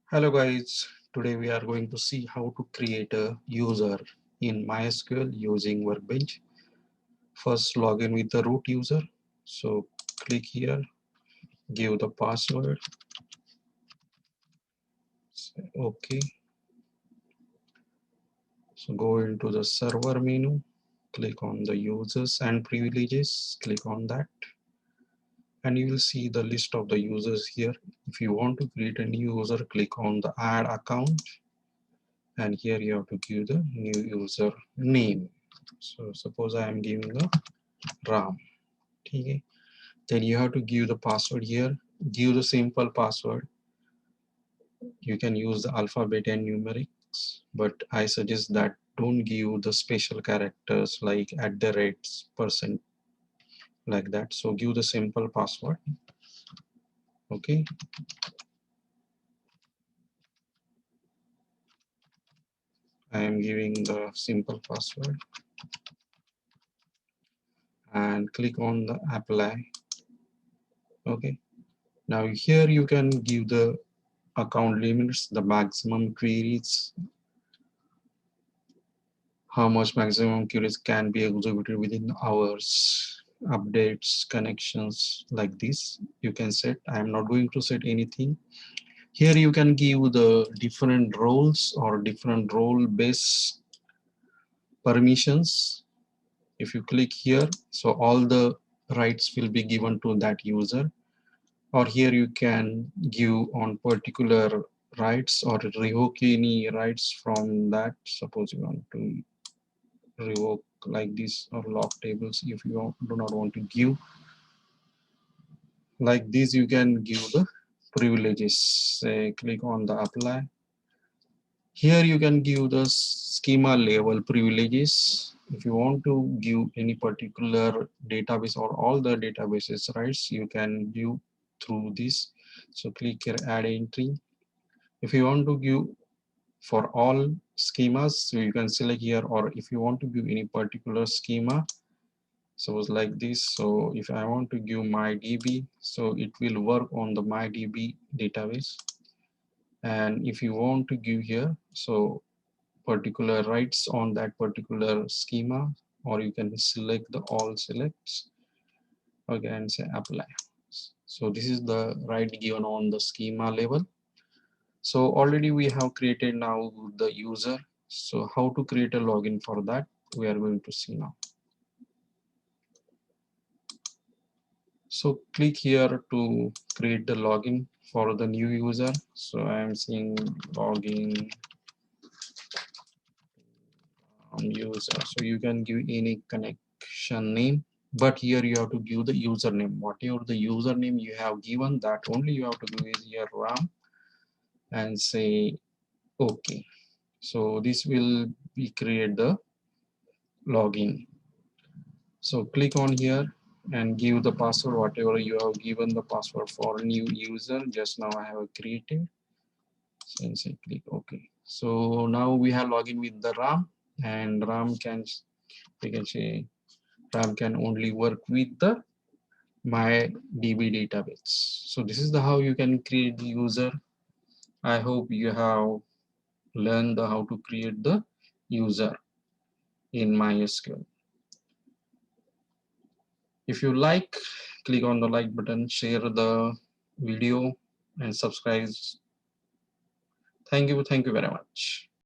Hello guys, today we are going to see how to create a user in MySQL using Workbench. First log in with the root user. So click here, give the password, say OK. So go into the server menu, click on the users and privileges, click on that. And you will see the list of the users here. If you want to create a new user, click on the add account. And here you have to give the new user name. So suppose I am giving a Ram. Okay. Then you have to give the password here. Give the simple password. You can use the alphabet and numerics, but I suggest that don't give the special characters like at the rates percent like that. So give the simple password. Okay. I am giving the simple password and click on the apply. Okay. Now here you can give the account limits, the maximum queries, how much maximum queries can be executed within hours, updates, connections like this. You can set. I am not going to set anything. Here you can give the different roles or different role-based permissions. If you click here, so all the rights will be given to that user. Or here you can give on particular rights or revoke any rights from that. Suppose you want to revoke like this or lock tables. If you do not want to give like this, you can give the privileges. Say click on the apply. Here you can give the schema level privileges. If you want to give any particular database or all the databases rights, you can view through this. So click here, add entry. If you want to give for all schemas, so you can select here, or if you want to give any particular schema, so it's like this. So if I want to give MyDB, so it will work on the MyDB database. And if you want to give here, so particular rights on that particular schema, or you can select the all selects, okay, and say apply. So this is the right given on the schema level. So already we have created now the user. So how to create a login for that, we are going to see now. So click here to create the login for the new user. So I am seeing login user. So you can give any connection name, but here you have to give the username. Whatever the username you have given, that only you have to do is here RAM and say OK. So this will be create the login. So click on here and give the password, whatever you have given the password for new user. Just now I have created. So and say click OK. So now we have login with the RAM, and RAM can, we can say RAM can only work with the MyDB database. So this is the how you can create the user. I hope you have learned the how to create the user in MySQL. If you like, click on the like button, share the video and subscribe. Thank you very much.